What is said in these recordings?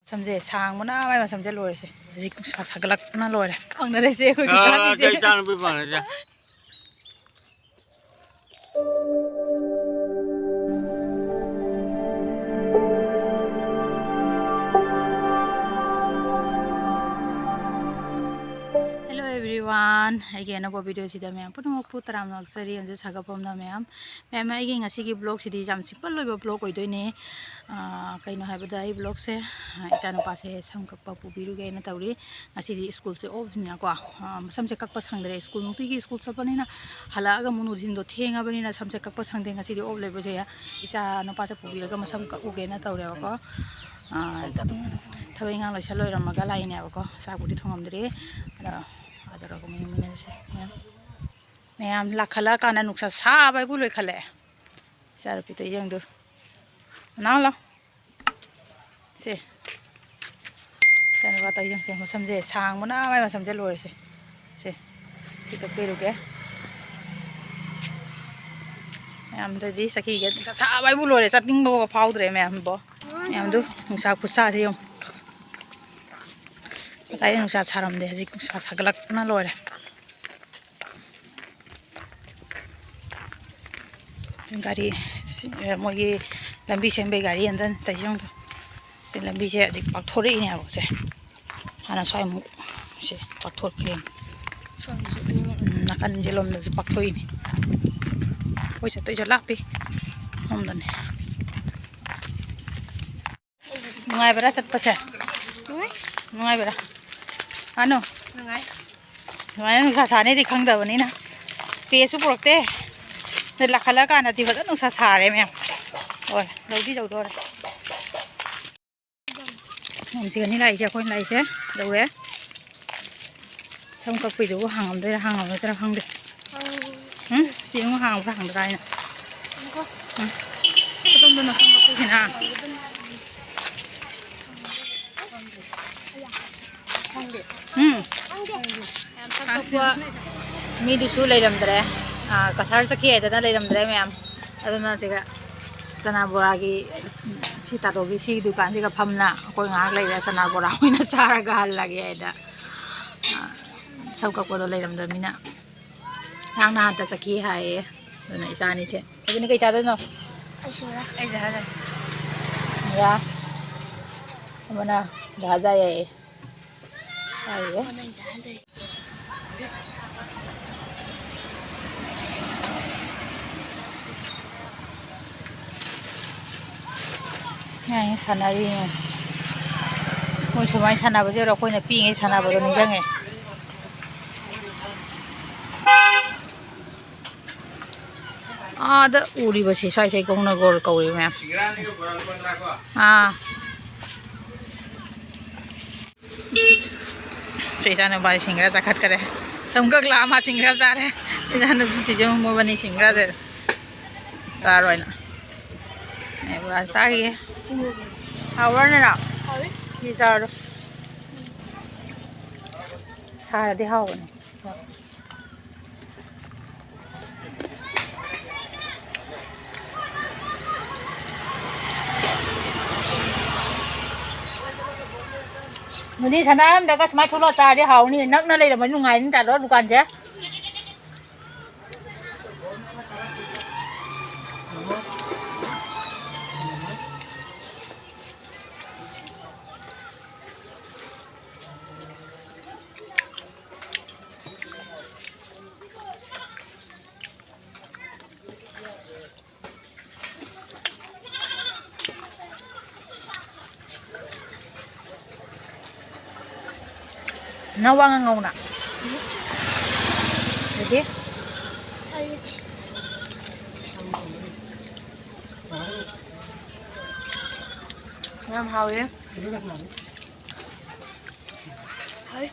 ꯁꯝꯁꯦ ꯁꯥꯡꯕꯅ ꯃꯥꯏ ꯃꯁꯝꯁꯦ ꯂꯣꯏꯔꯁꯦ ꯍꯧꯖꯤꯛ ꯅꯨꯡꯁꯥ ꯁꯥꯒꯠꯂꯛꯄꯅ ꯂꯣꯏꯔꯦ ꯐꯪꯅꯔꯁꯦ ꯑꯩꯈꯣꯏ Hello everyone, again a video sida ma'am. Put mo put ram luxury and just sagapom na ma'am. Ma'am again a sigi blog sidi jam simple blog oy doine kaino habada I blog se channel pass sam kakpa pubiru ge na tawri asidi school se off na kwa sam se kakpa sangre school nuti gi school sapani na hala ga munu din do thenga bani na sam se kakpa sangde asidi off lebo je ya isa no pa se pubira ga masam ka uge na tawre ko thawai ngang loi saloi ramaga lai ne ko sa budi thongam dre Ajar aku minum sih, ma'am lakhala karena nuksa sabai puluh khale, saya itu yang tu, nala, sih, karena kata yang sih macam je, sang mana, macam je luar sih, kita perlu ke, ma'am tadi sakit kan, nuksa sabai puluh le, setting bawa powder ma'am tu nuksa kusah sih yang. Kaya nung sa saram deh, sih sa sagalak na lore. Gari, mau ye lambi sembe gari anda, tajong tu, lambi je sih pak thori ini aku sih, anak saya mu sih pak thor kering, nakan jelom dah sih pak thori ini, oi satu je lapi, om dan, mengai berasat pasal, mengai beras. Ano? Ngayon nagsasani di kang daw ni na. Peso porte. Nalakala ka na tiba nung sasare ma'am. Oy, daw di daw dore. Sige ni lai siya ko lai siya. Daw eh. Sam kakpi do hangam doi hangam doi hang de. Di mo hang pa hang dai na. Katong do na sam kakpi na. Mi dusu lay ramdre, kasar sakhi ay dana lay ramdre ma'am. Ato na siga sana boragi sita to si dukan siga phamna koi ngak lay da sana bora hoina sara gal lagi ay da. Sab ka ko do lay ramdre mina. Hang na ta sakhi hai dona isani se. Ini kai cha do no? Ai ja. Ya. Mana daja ye. Ayo. Này sana đi, ngồi số mấy sana bây giờ là coi là pi ngay sana bây giờ mình chẳng nghe. Đó uri bớt xí sai công nó gọi cầu em. Sai sana bài singra zakat करे, समका ग्लामा सिंगरा जा रहे, इधर चीज़ों में बनी सिंगरा दे, जा रहा है ना, ये बड़ा सारी है, हावर ना, ये जा रहा, सारा दे हावर ने, Muni sana am dapat mai thulot cha de haw ni nak na lei la mai nungai ni ta lo dukan je nawang ngau na jadi ngam hao ye hai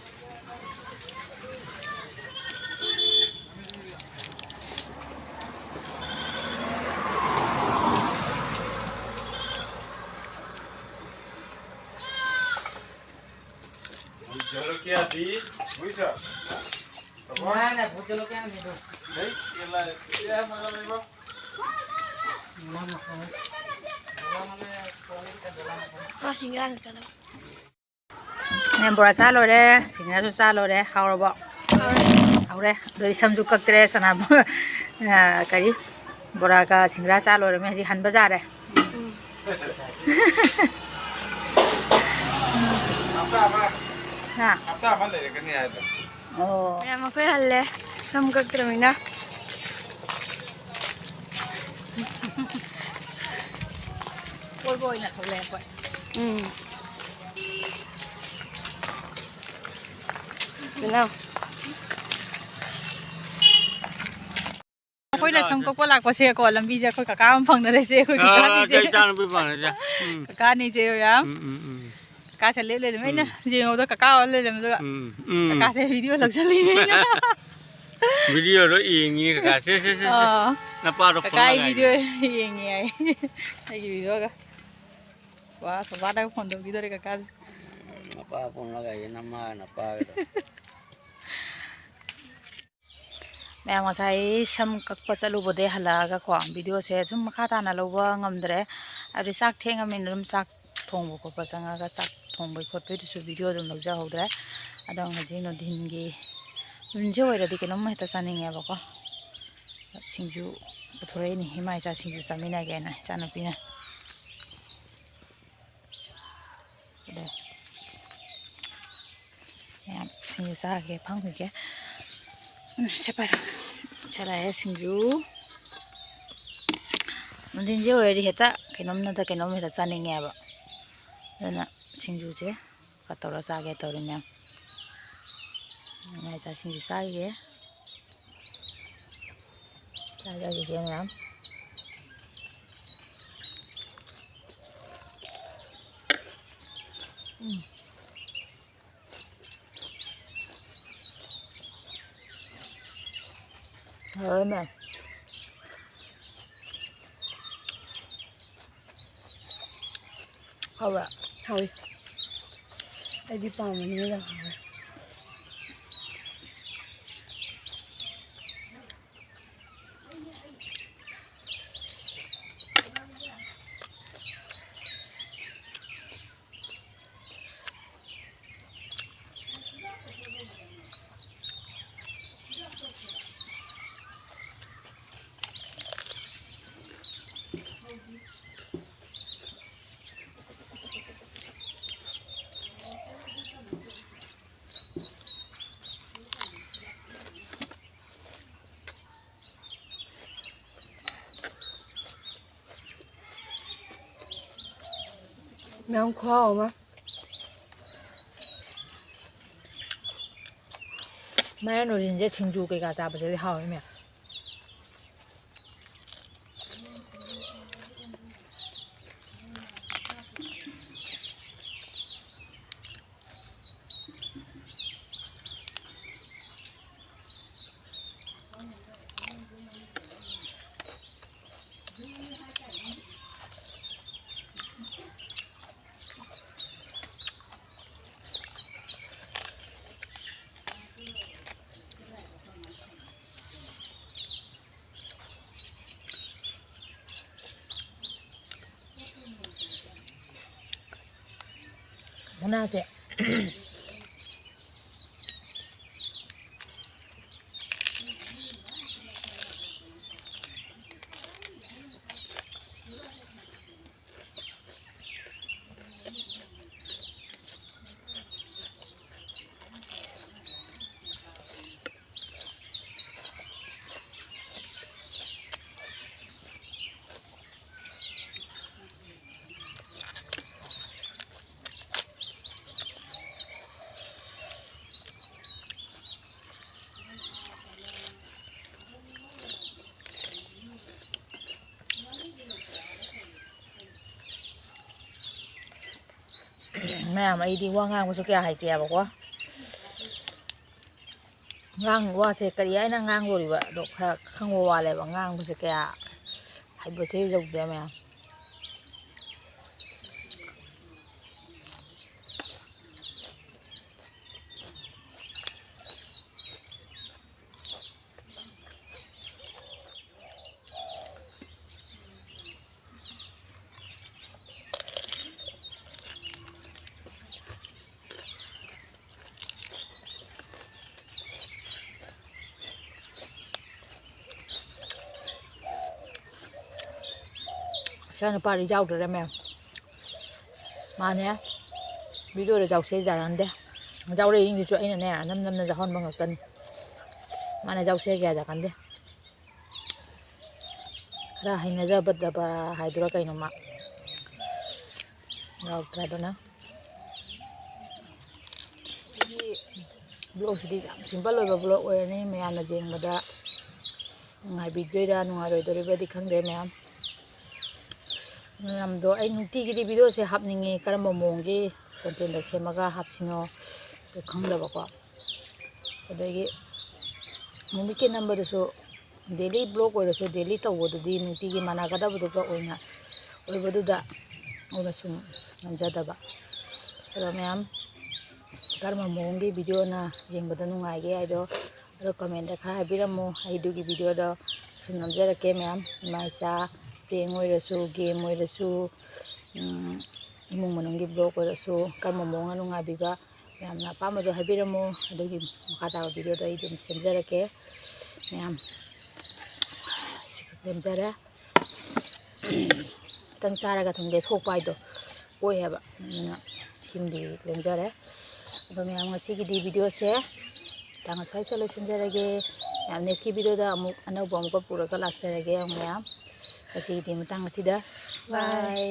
Jolokia di, bisa. Mana buat jolokia ni tu? Hei, ya mana ni bang? Mana? Singgah sana. แม่บราจ้าเลยเด้สิงห์สุจ้าเลยเด้เขาเราบอกเอาเด้โดยซ้ำจุกกักเตะสนามกะดิบรากาสิงห์จ้าเลยแม่สิหันบ้าจ้าเด้ น่ะ Apa apa lagi kan ya itu? โอ้ Mira, me fue darle. Son que termina. โวยๆน่ะเขาแรงไป Genau. ค่อยน่ะซ้ำก็ปลักว่าเสียก่อนลำบีจะค่อยกะก้ามฟังน่ะได้เสียค่อยกะก้านี่เจ Kaitan lebih banyak ya. กะก้านี่เจยามกะก้าเสร็จเลยไหมนะเจเอาตัวกะก้าเลยเลยมั้ยตัวกะก้าเสร็จวิดีโอหลักเฉลี่ยนะ Video tu ini kasih sih. อ๋อ Nampak ada กะก้าวิดีโออย่างเงี้ยไอ้วิดีโอกะว้าสวัสดีคนดูวิดีโอกะก้า Apa pun lagi nama apa gitu. แม่งว่าใช้ช้ำกับปัสลุบเดหลากะกว่างวิดีโอเสร็จทุ่มค่าตานาเราว่างมเดรอะริสักเที่ยงก็มีนุ่มสักทงบุกปัสงากะสักทงบุกไปดูวิดีโอดูเราจะเอาเดรอะดังนั้นจีนดินกีมันจะว่าดีกันน้องไม่ตัดสันนิษฐานบอกว่าสิงจูปัทเรนี่หิมายซาสิงจูสามีน่าแกน่ะจานุปีน่ะเด้เนี่ยสิงจูสาแกพังหัวแกใช่ปะใช่แล้วสิงจูมันจริงๆว่าดีเหตุแค่น้องนั่นแต่แค่น้องไม่ตัดสันนิษฐานบอกนั่นน่ะสิงจูเจ้ก็ตัวเราสาแกตัวเนี้ยngay sa sinh sai ghé sai ra gì kia lắm hơi mà không ạ Thôi. Đây đi vào mình như là mẹ không khoa mà. mấy nó liền chết chinh chu cái gà già bây giờ đi hao mẹ nó na chị แม่มาอีดีว่างานมุสกี้หายเตียบอกว่างานว่าเสกรีไอ้นั่งงานกูดีวะดอกข้างวัวอะไรบางงานมุสกี้หายไปเฉยๆเดียวแม่ ꯏꯆꯥ ꯅꯨꯄꯥꯗꯤ ꯌꯥꯎꯗ꯭ꯔꯦ ꯃꯌꯥꯝ ꯃꯥꯅꯦ ꯚꯤꯗꯤꯑꯣꯗ ꯌꯥꯎꯁꯦ ꯌꯥꯔꯟꯗꯦ ꯌꯥꯎꯔꯛꯏꯁꯤꯁꯨ ꯑꯩꯅꯅꯦ ꯅꯝꯅ ꯌꯥꯎꯍꯟꯕ ꯉꯥꯛꯇꯅꯤ ꯃꯥꯅ ꯌꯥꯎꯁꯦ ꯀꯌꯥ ꯌꯥꯒꯟꯗꯦ ꯈꯔ ꯍꯩꯅꯖꯕꯗꯕ ꯍꯥꯏꯗꯨꯔꯥ ꯀꯩꯅꯣꯃ ꯌꯥꯎꯗ꯭ꯔꯦ ꯑꯗꯨꯅ ꯁꯤꯒꯤ ꯕ꯭ꯂꯣꯛꯁꯤꯗꯤ ꯌꯥꯝ ꯁꯤꯝꯄꯜ ꯑꯣꯏꯕ ꯕ꯭ꯂꯣꯛ ꯑꯣꯏꯔꯅꯤ ꯃꯌꯥꯝꯅ ꯌꯦꯡꯕꯗ ꯅꯨꯡꯉꯥꯏꯕꯤꯗꯣꯏꯔꯥ ꯅꯨꯡꯉꯥꯏꯔꯣꯏꯗꯣꯔꯤꯕꯗꯤ ꯈꯪꯗꯦ ꯃꯌꯥꯝ ꯂꯝꯗꯣ ꯑꯩ ꯅꯨꯡꯇꯤꯒꯤꯗꯤ ꯚꯤꯗꯤꯑꯣꯁꯦ ꯍꯥꯞꯅꯤꯡꯉꯤ ꯀꯔꯝꯕ ꯃꯑꯣꯡꯒꯤ ꯀꯣꯟꯇꯦꯟꯗ ꯁꯦꯝꯃꯒ ꯍꯥꯞꯁꯤꯅꯣ ꯈꯪꯗꯕꯀꯣ ꯑꯗꯒꯤ ꯅꯨꯃꯤꯠꯀꯤ ꯅꯝꯕꯗꯁꯨ ꯗꯦꯂꯤ ꯕ꯭ꯂꯣꯛ ꯑꯣꯏꯔꯁꯨ ꯗꯦꯂꯤ ꯇꯧꯕꯗꯨꯗꯤ ꯅꯨꯡꯇꯤꯒꯤ ꯃꯥꯟꯅꯒꯗꯕꯗꯨꯒ ꯑꯣꯏꯕꯗꯨꯗ ꯑꯩꯅ ꯁꯨꯝ ꯉꯝꯖꯗꯕ ꯑꯗꯣ ꯃꯌꯥꯝ ꯀꯔꯝꯕ ꯃꯑꯣꯡꯒꯤ ꯚꯤꯗꯤꯑꯣꯅ ꯌꯦꯡꯕꯗ ꯅꯨꯡꯉꯥꯏꯒꯦ ꯍꯥꯏꯗꯣ ꯑꯗꯣ ꯀꯃꯦꯟꯗ ꯈꯔ ꯍꯥꯏꯕꯤꯔꯝꯃꯨ ꯑꯩꯗꯨꯒꯤ ꯚꯤꯗꯤꯑꯣꯗꯣ ꯁꯨꯝ ꯅꯝꯖꯔꯛꯀꯦ ꯃꯌꯥꯝ ꯏꯃꯥ ꯏꯆꯥ ꯄ꯭ꯔꯦꯡ ꯑꯣꯏꯔꯁꯨ ꯒꯦꯝ ꯑꯣꯏꯔꯁꯨ ꯏꯃꯨꯡ ꯃꯅꯨꯡꯒꯤ ꯕ꯭ꯂꯣꯛ ꯑꯣꯏꯔꯁꯨ ꯀꯔꯝꯕ ꯃꯑꯣꯡꯅ ꯅꯨꯡꯉꯥꯏꯕꯤꯕ ꯃꯌꯥꯝꯅ ꯑꯄꯥꯝꯕꯗꯣ ꯍꯥꯏꯕꯤꯔꯝꯃꯨ ꯑꯗꯨꯒꯤ ꯃꯈꯥ ꯇꯥꯕ ꯚꯤꯗꯤꯑꯣꯗꯣ ꯑꯩ ꯑꯗꯨꯝ ꯁꯦꯝꯖꯔꯛꯀꯦ ꯃꯌꯥꯝ ꯂꯦꯝꯖꯔꯦ ꯈꯤꯇꯪ ꯆꯥꯔꯒ ꯊꯨꯝ ꯂꯦꯊꯣꯛꯄ ꯍꯥꯏꯗꯣ ꯑꯣꯏ ꯍꯥꯏꯕ ꯑꯗꯨꯅ ꯁꯤꯃꯗꯤ ꯂꯦꯝꯖꯔꯦ ꯑꯗꯣ ꯃꯌꯥꯝ ꯉꯁꯤꯒꯤꯗꯤ ꯚꯤꯗꯤꯑꯣꯁꯦ ꯉꯁꯥꯏꯁꯨ ꯂꯣꯏꯁꯤꯟꯖꯔꯒꯦ ꯃꯌꯥꯝ ꯅꯦꯛꯁꯀꯤ ꯚꯤꯗꯤꯑꯣꯗ ꯑꯃꯨꯛ ꯑꯅꯧꯕ ꯑꯃꯨꯛꯀ ꯄꯨꯔꯒ ꯂꯥꯛꯆꯔꯒꯦ ꯃꯌꯥꯝ ꯉꯁꯤꯒꯤꯗꯤ ꯃꯇꯥꯡ ꯑꯁꯤꯗ ꯕꯥꯏ